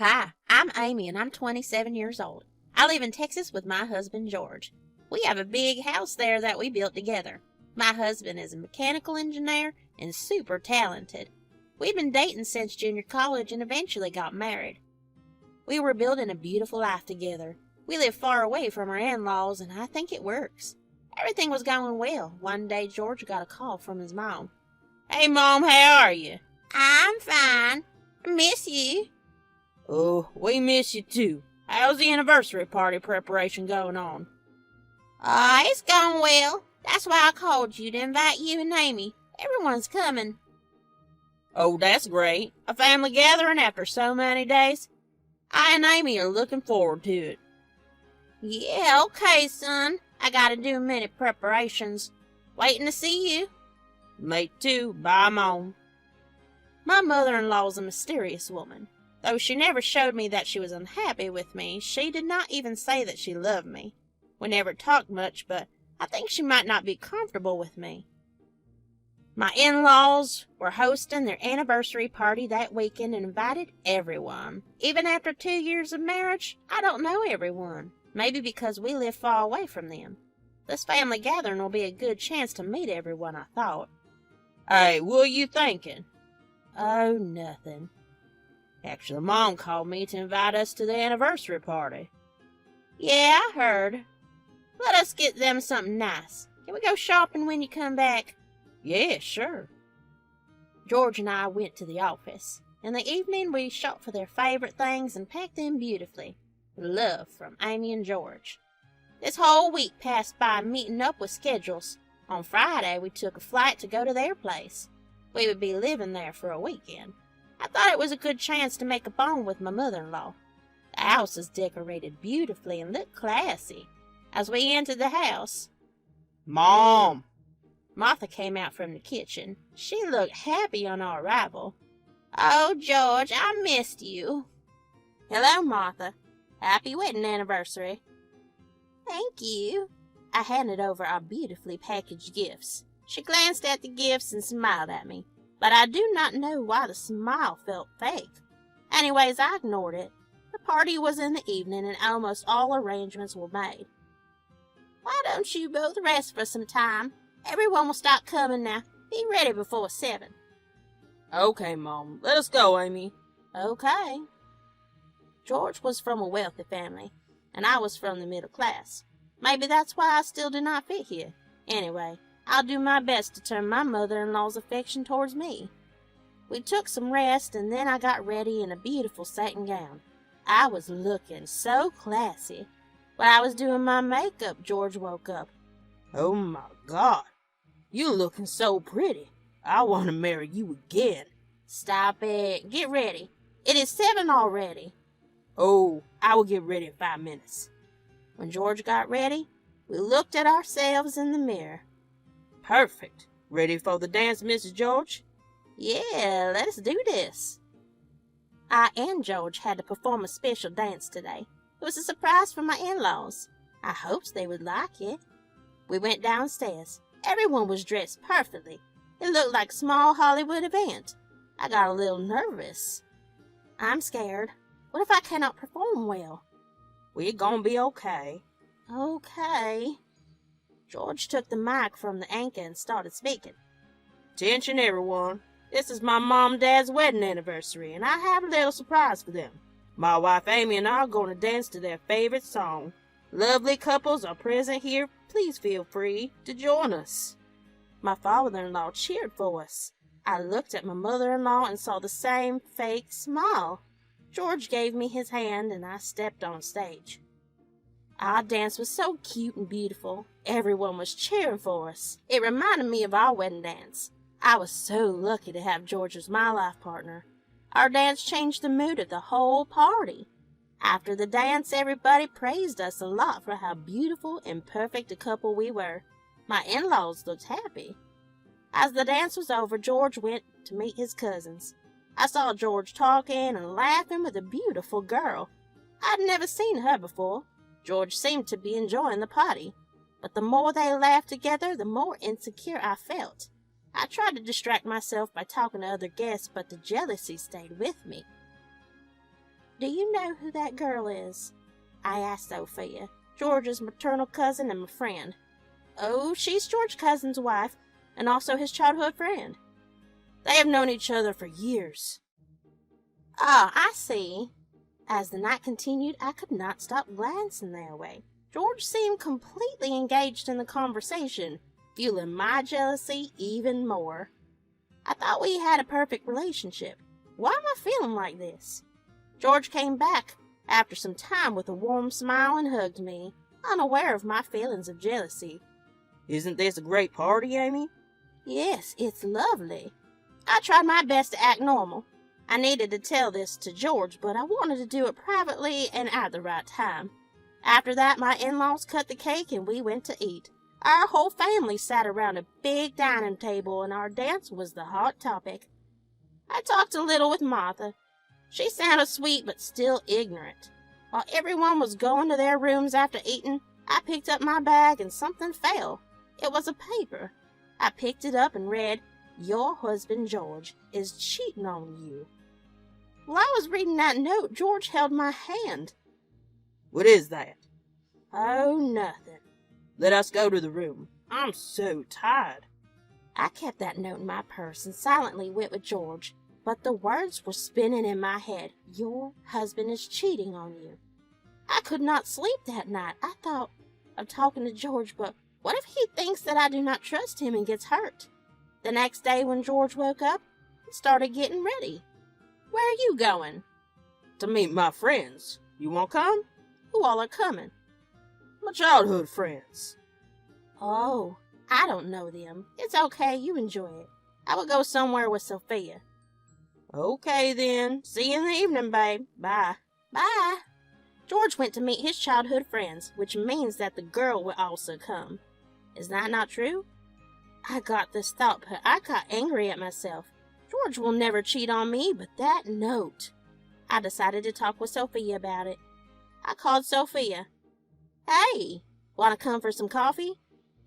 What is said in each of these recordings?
Hi, I'm Amy and I'm 27 years old. I live in Texas with my husband George. We have a big house there that we built together. My husband is a mechanical engineer and super talented. We've been dating since junior college and eventually got married. We were building a beautiful life together. We live far away from our in-laws and I think it works. Everything was going well. One day George got a call from his mom. "Hey Mom, how are you?" "I'm fine. I miss you." "Oh, we miss you too. How's the anniversary party preparation going on?" It's going well. That's why I called you to invite you and Amy. Everyone's coming." "Oh, that's great. A family gathering after so many days. I and Amy are looking forward to it." "Yeah, okay, son. I gotta do a minute preparations. Waiting to see you." "Me too. Bye, Mom." My mother-in-law's a mysterious woman. Though she never showed me that she was unhappy with me, she did not even say that she loved me. We never talked much, but I think she might not be comfortable with me. My in-laws were hosting their anniversary party that weekend and invited everyone. Even after 2 years of marriage, I don't know everyone. Maybe because we live far away from them. This family gathering will be a good chance to meet everyone, I thought. "Hey, what are you thinking?" "Oh, nothing." "Actually, Mom called me to invite us to the anniversary party." "Yeah, I heard. Let us get them something nice. Can we go shopping when you come back?" "Yeah, sure." George and I went to the office. In the evening, we shopped for their favorite things and packed them beautifully. Love from Amy and George. This whole week passed by meeting up with schedules. On Friday, we took a flight to go to their place. We would be living there for a weekend. I thought it was a good chance to make a bond with my mother-in-law. The house is decorated beautifully and looked classy. As we entered the house, "Mom!" Martha came out from the kitchen. She looked happy on our arrival. "Oh, George, I missed you." "Hello, Martha. Happy wedding anniversary." "Thank you." I handed over our beautifully packaged gifts. She glanced at the gifts and smiled at me, but I do not know why the smile felt fake. Anyways, I ignored it. The party was in the evening and almost all arrangements were made. "Why don't you both rest for some time? Everyone will start coming now. Be ready before 7. "Okay, Mom. Let us go, Amy." "Okay." George was from a wealthy family, and I was from the middle class. Maybe that's why I still do not fit here. Anyway, I'll do my best to turn my mother-in-law's affection towards me. We took some rest, and then I got ready in a beautiful satin gown. I was looking so classy. While I was doing my makeup, George woke up. "Oh my God, you looking so pretty. I want to marry you again." "Stop it. Get ready. It is 7 already." "Oh, I will get ready in 5 minutes." When George got ready, we looked at ourselves in the mirror. "Perfect. Ready for the dance, Mrs. George?" "Yeah, let's do this." I and George had to perform a special dance today. It was a surprise for my in-laws. I hoped they would like it. We went downstairs. Everyone was dressed perfectly. It looked like a small Hollywood event. I got a little nervous. I'm scared. What if I cannot perform well? "We're gonna be okay." "Okay." George took the mic from the anchor and started speaking. "Attention, everyone. This is my mom and dad's wedding anniversary, and I have a little surprise for them. My wife Amy and I are going to dance to their favorite song. Lovely couples are present here. Please feel free to join us." My father-in-law cheered for us. I looked at my mother-in-law and saw the same fake smile. George gave me his hand and I stepped on stage. Our dance was so cute and beautiful. Everyone was cheering for us. It reminded me of our wedding dance. I was so lucky to have George as my life partner. Our dance changed the mood of the whole party. After the dance, everybody praised us a lot for how beautiful and perfect a couple we were. My in-laws looked happy. As the dance was over, George went to meet his cousins. I saw George talking and laughing with a beautiful girl. I'd never seen her before. George seemed to be enjoying the party, but the more they laughed together, the more insecure I felt. I tried to distract myself by talking to other guests, but the jealousy stayed with me. Do you know who that girl is? I asked Sophia, George's maternal cousin and my friend. Oh, she's George Cousin's wife, and also his childhood friend. They have known each other for years. Ah, I see. As the night continued, I could not stop glancing their way. George seemed completely engaged in the conversation, fueling my jealousy even more. I thought we had a perfect relationship. Why am I feeling like this? George came back after some time with a warm smile and hugged me, unaware of my feelings of jealousy. Isn't this a great party, Amy? Yes, it's lovely. I tried my best to act normal. I needed to tell this to George, but I wanted to do it privately and at the right time. After that, my in-laws cut the cake and we went to eat. Our whole family sat around a big dining table and our dance was the hot topic. I talked a little with Martha. She sounded sweet but still ignorant. While everyone was going to their rooms after eating, I picked up my bag and something fell. It was a paper. I picked it up and read, "Your husband George is cheating on you." While I was reading that note, George held my hand. What is that? Oh, nothing. Let us go to the room. I'm so tired. I kept that note in my purse and silently went with George, but the words were spinning in my head. Your husband is cheating on you. I could not sleep that night. I thought of talking to George, but what if he thinks that I do not trust him and gets hurt? The next day when George woke up, he started getting ready. Where are you going? To meet my friends. You won't come? Who all are coming? My childhood friends. Oh, I don't know them. It's okay, you enjoy it. I will go somewhere with Sophia. Okay then. See you in the evening, babe. Bye. Bye. George went to meet his childhood friends, which means that the girl will also come. Is that not true? I got this thought, but I got angry at myself. George will never cheat on me, but that note. I decided to talk with Sophia about it. I called Sophia. Hey, want to come for some coffee?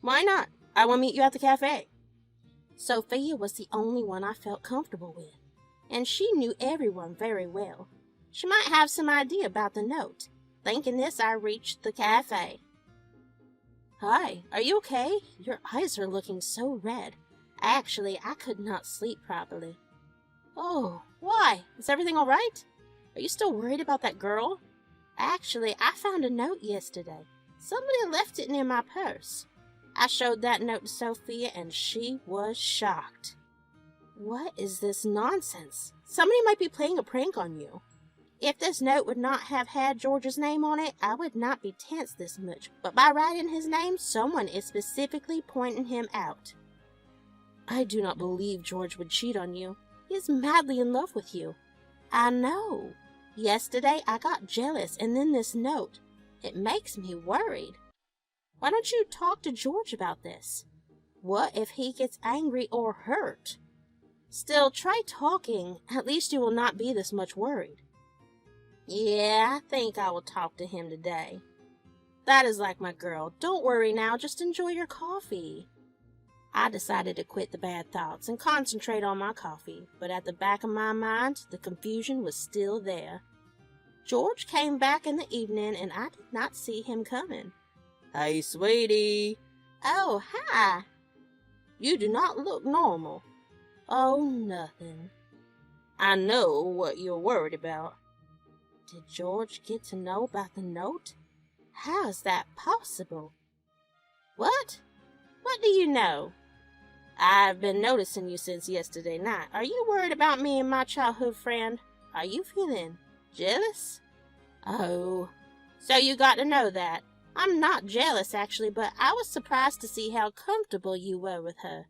Why not? I will meet you at the cafe. Sophia was the only one I felt comfortable with, and she knew everyone very well. She might have some idea about the note. Thinking this, I reached the cafe. Hi, are you okay? Your eyes are looking so red. Actually, I could not sleep properly. Oh, why? Is everything all right? Are you still worried about that girl? Actually, I found a note yesterday. Somebody left it near my purse. I showed that note to Sophia and she was shocked. What is this nonsense? Somebody might be playing a prank on you. If this note would not have had George's name on it, I would not be tense this much. But by writing his name, someone is specifically pointing him out. I do not believe George would cheat on you. He is madly in love with you. I know. Yesterday I got jealous, and then this note. It makes me worried. Why don't you talk to George about this? What if he gets angry or hurt? Still, try talking. At least you will not be this much worried. Yeah, I think I will talk to him today. That is like my girl. Don't worry now, just enjoy your coffee. I decided to quit the bad thoughts and concentrate on my coffee, but at the back of my mind, the confusion was still there. George came back in the evening, and I did not see him coming. Hey, sweetie. Oh, hi. You do not look normal. Oh, nothing. I know what you're worried about. Did George get to know about the note? How is that possible? What? What do you know? I've been noticing you since yesterday night. Are you worried about me and my childhood friend? Are you feeling jealous? Oh, so you got to know that. I'm not jealous, actually, but I was surprised to see how comfortable you were with her.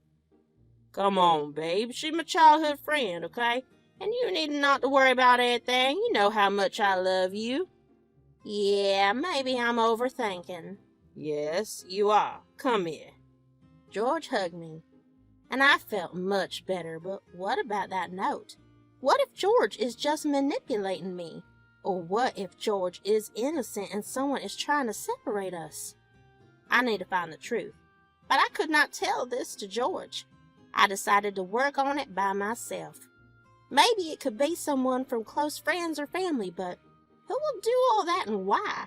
Come on, babe. She's my childhood friend, okay? And you need not to worry about anything. You know how much I love you. Yeah, maybe I'm overthinking. Yes, you are. Come here. George hugged me, and I felt much better, but what about that note? What if George is just manipulating me? Or what if George is innocent and someone is trying to separate us? I need to find the truth, but I could not tell this to George. I decided to work on it by myself. Maybe it could be someone from close friends or family, but Who will do all that and why?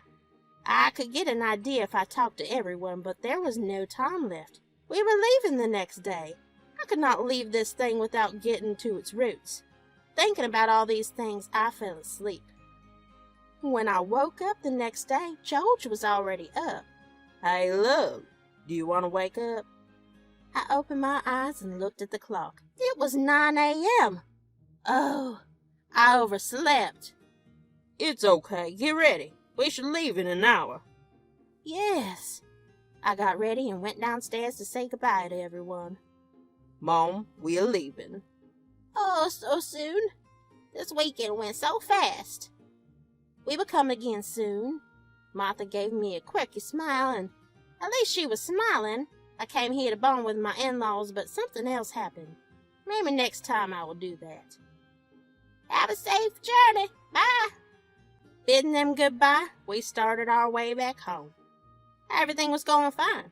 I could get an idea if I talked to everyone, but there was no time left. We were leaving the next day. I could not leave this thing without getting to its roots. Thinking about all these things, I fell asleep. When I woke up the next day, George was already up. Hey, love, do you want to wake up? I opened my eyes and looked at the clock. It was 9 a.m. Oh, I overslept. It's okay. Get ready. We should leave in an hour. Yes. I got ready and went downstairs to say goodbye to everyone. Mom, we're leaving. Oh, so soon? This weekend went so fast. We will come again soon. Martha gave me a quirky smile, and at least she was smiling. I came here to bond with my in-laws, but something else happened. Maybe next time I will do that. Have a safe journey. Bye. Bidding them goodbye, we started our way back home. Everything was going fine.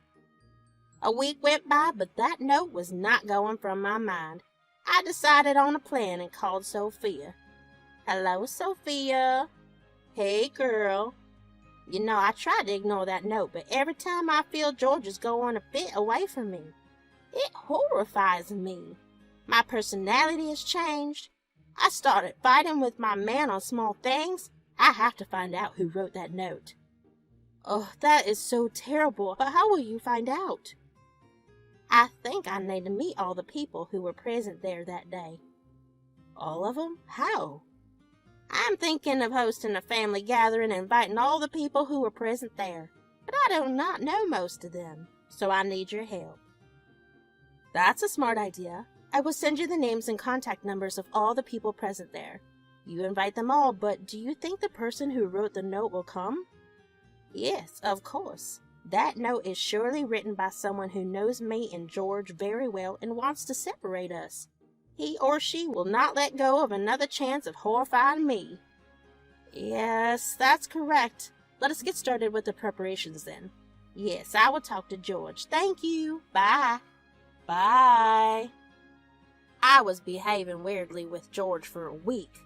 A week went by, but that note was not going from my mind. I decided on a plan and called Sophia. Hello, Sophia. Hey, girl. You know, I tried to ignore that note, but every time I feel George is going a bit away from me, it horrifies me. My personality has changed. I started fighting with my man on small things. I have to find out who wrote that note. Oh, that is so terrible, but how will you find out? I think I need to meet all the people who were present there that day. All of them? How? I'm thinking of hosting a family gathering and inviting all the people who were present there, but I do not know most of them, so I need your help. That's a smart idea. I will send you the names and contact numbers of all the people present there. You invite them all, but do you think the person who wrote the note will come? Yes, of course. That note is surely written by someone who knows me and George very well and wants to separate us. He or she will not let go of another chance of horrifying me. Yes, that's correct. Let us get started with the preparations then. Yes, I will talk to George. Thank you. Bye. Bye. I was behaving weirdly with George for a week.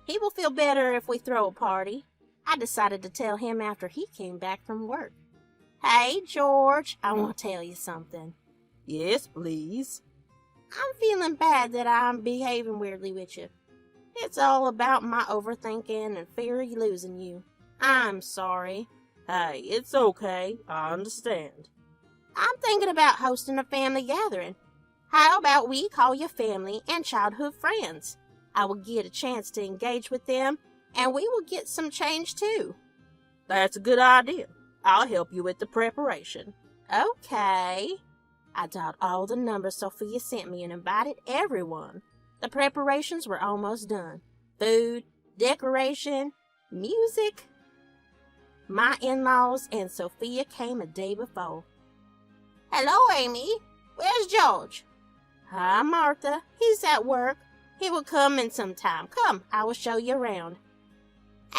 He will feel better if we throw a party. I decided to tell him after he came back from work. Hey, George, I want to tell you something. Yes, please. I'm feeling bad that I'm behaving weirdly with you. It's all about my overthinking and fear of losing you. I'm sorry. Hey, it's okay. I understand. I'm thinking about hosting a family gathering. How about we call your family and childhood friends? I will get a chance to engage with them, and we will get some change too. That's a good idea. I'll help you with the preparation. Okay. I dialed all the numbers Sophia sent me and invited everyone. The preparations were almost done. Food, decoration, music. My in-laws and Sophia came a day before. Hello, Amy. Where's George? Hi, Martha. He's at work. He will come in some time. Come, I will show you around.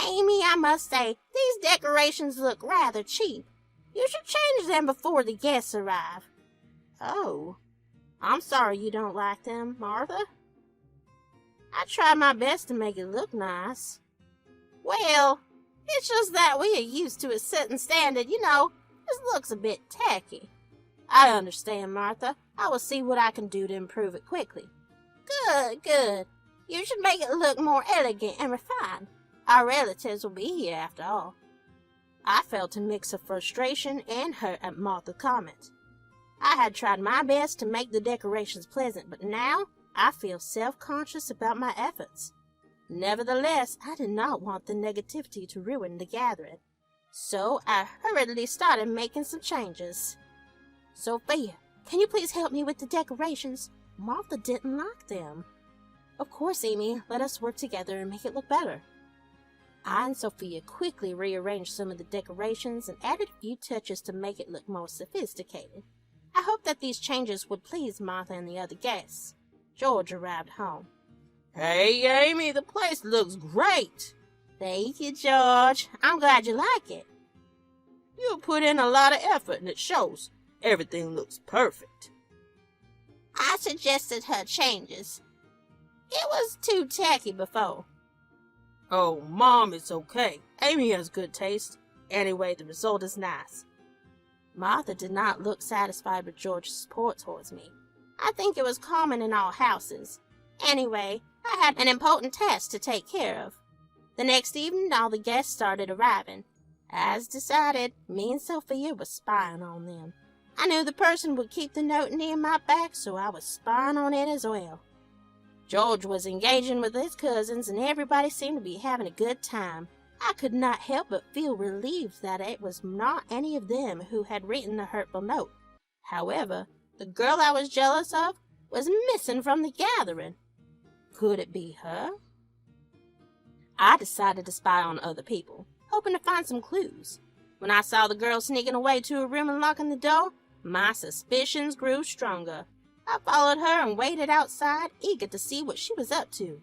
Amy, I must say, these decorations look rather cheap. You should change them before the guests arrive. Oh, I'm sorry you don't like them, Martha. I tried my best to make it look nice. Well, it's just that we are used to a certain standard, you know. This looks a bit tacky. I understand, Martha. I will see what I can do to improve it quickly. Good, good. You should make it look more elegant and refined. Our relatives will be here after all. I felt a mix of frustration and hurt at Martha's comment. I had tried my best to make the decorations pleasant, but now I feel self-conscious about my efforts. Nevertheless, I did not want the negativity to ruin the gathering, so I hurriedly started making some changes. Sophia, can you please help me with the decorations? Martha didn't like them. Of course, Amy. Let us work together and make it look better. I and Sophia quickly rearranged some of the decorations and added a few touches to make it look more sophisticated. I hoped that these changes would please Martha and the other guests. George arrived home. Hey, Amy, the place looks great. Thank you, George. I'm glad you like it. You put in a lot of effort and it shows. Everything looks perfect. I suggested her changes. It was too tacky before. "Oh, Mom, it's okay. Amy has good taste. Anyway, the result is nice." Martha did not look satisfied with George's support towards me. I think it was common in all houses. Anyway, I had an important task to take care of. The next evening, all the guests started arriving. As decided, me and Sophia were spying on them. I knew the person would keep the note near my back, so I was spying on it as well. George was engaging with his cousins, and everybody seemed to be having a good time. I could not help but feel relieved that it was not any of them who had written the hurtful note. However, the girl I was jealous of was missing from the gathering. Could it be her? I decided to spy on other people, hoping to find some clues. When I saw the girl sneaking away to her room and locking the door, my suspicions grew stronger. I followed her and waited outside, eager to see what she was up to.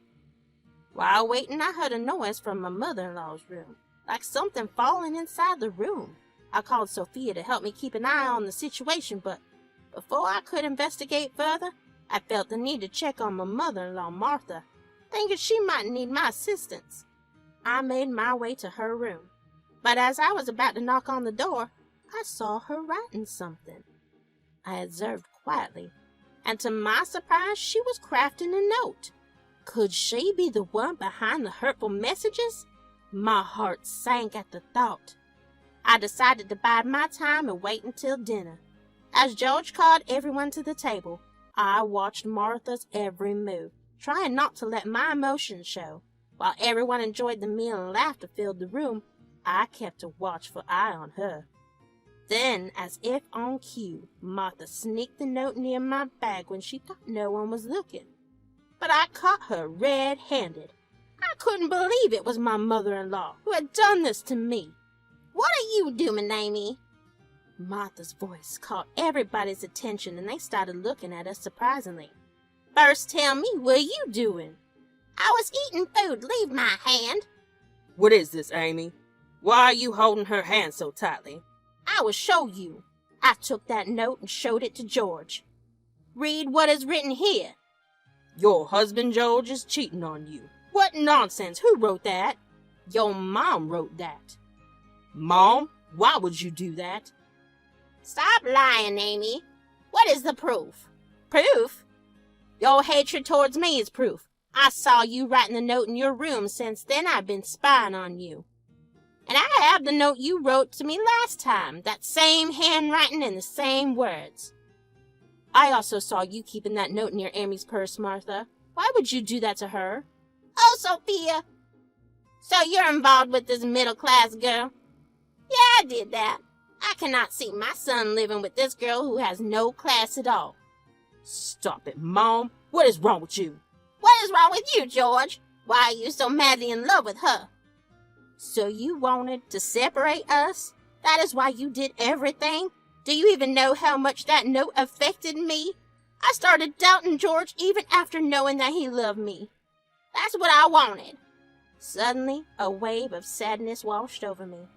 While waiting, I heard a noise from my mother-in-law's room, like something falling inside the room. I called Sophia to help me keep an eye on the situation, but before I could investigate further, I felt the need to check on my mother-in-law, Martha, thinking she might need my assistance. I made my way to her room, but as I was about to knock on the door, I saw her writing something. I observed quietly, and to my surprise, she was crafting a note. Could she be the one behind the hurtful messages? My heart sank at the thought. I decided to bide my time and wait until dinner. As George called everyone to the table, I watched Martha's every move, trying not to let my emotions show. While everyone enjoyed the meal and laughter filled the room, I kept a watchful eye on her. Then, as if on cue, Martha sneaked the note near my bag when she thought no one was looking. But I caught her red-handed. I couldn't believe it was my mother-in-law who had done this to me. "What are you doing, Amy?" Martha's voice caught everybody's attention, and they started looking at us surprisingly. "First tell me, what are you doing?" "I was eating food. Leave my hand." "What is this, Amy? Why are you holding her hand so tightly?" "I will show you." I took that note and showed it to George. "Read what is written here." "Your husband, George, is cheating on you." "What nonsense! Who wrote that?" "Your mom wrote that." "Mom? Why would you do that?" "Stop lying, Amy. What is the proof?" "Proof? Your hatred towards me is proof. I saw you writing the note in your room. Since then, I've been spying on you. And I have the note you wrote to me last time, that same handwriting and the same words. I also saw you keeping that note near Amy's purse, Martha. Why would you do that to her?" "Oh, Sophia. So you're involved with this middle-class girl?" "Yeah, I did that. I cannot see my son living with this girl who has no class at all." "Stop it, Mom. What is wrong with you?" "What is wrong with you, George? Why are you so madly in love with her?" "So you wanted to separate us? That is why you did everything? Do you even know how much that note affected me? I started doubting George even after knowing that he loved me. That's what I wanted." Suddenly, a wave of sadness washed over me.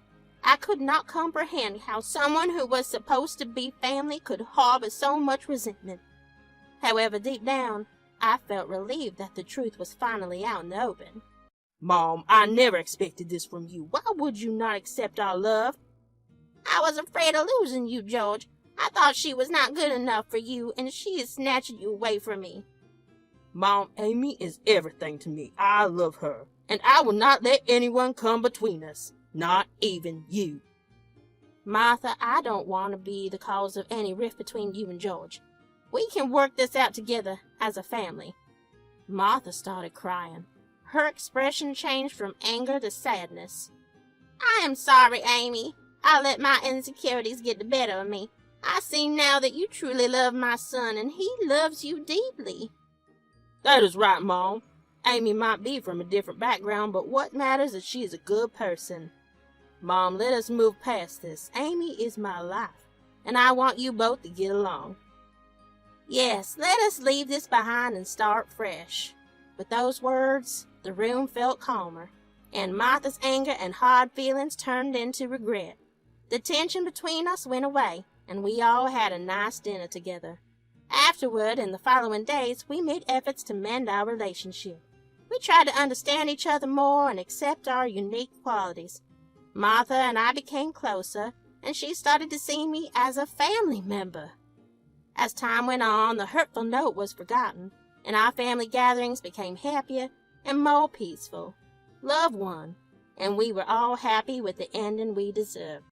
I could not comprehend how someone who was supposed to be family could harbor so much resentment. However, deep down, I felt relieved that the truth was finally out in the open. "Mom, I never expected this from you. Why would you not accept our love?" "I was afraid of losing you, George. I thought she was not good enough for you, and she is snatching you away from me." "Mom, Amy is everything to me. I love her, and I will not let anyone come between us. Not even you." "Martha, I don't want to be the cause of any rift between you and George. We can work this out together as a family." Martha started crying. Her expression changed from anger to sadness. "I am sorry, Amy. I let my insecurities get the better of me. I see now that you truly love my son, and he loves you deeply." "That is right, Mom. Amy might be from a different background, but what matters is she is a good person. Mom, let us move past this. Amy is my life, and I want you both to get along." "Yes, let us leave this behind and start fresh." With those words, the room felt calmer, and Martha's anger and hard feelings turned into regret. The tension between us went away, and we all had a nice dinner together. Afterward, in the following days, we made efforts to mend our relationship. We tried to understand each other more and accept our unique qualities. Martha and I became closer, and she started to see me as a family member. As time went on, the hurtful note was forgotten, and our family gatherings became happier and more peaceful. Love won, and we were all happy with the ending we deserved.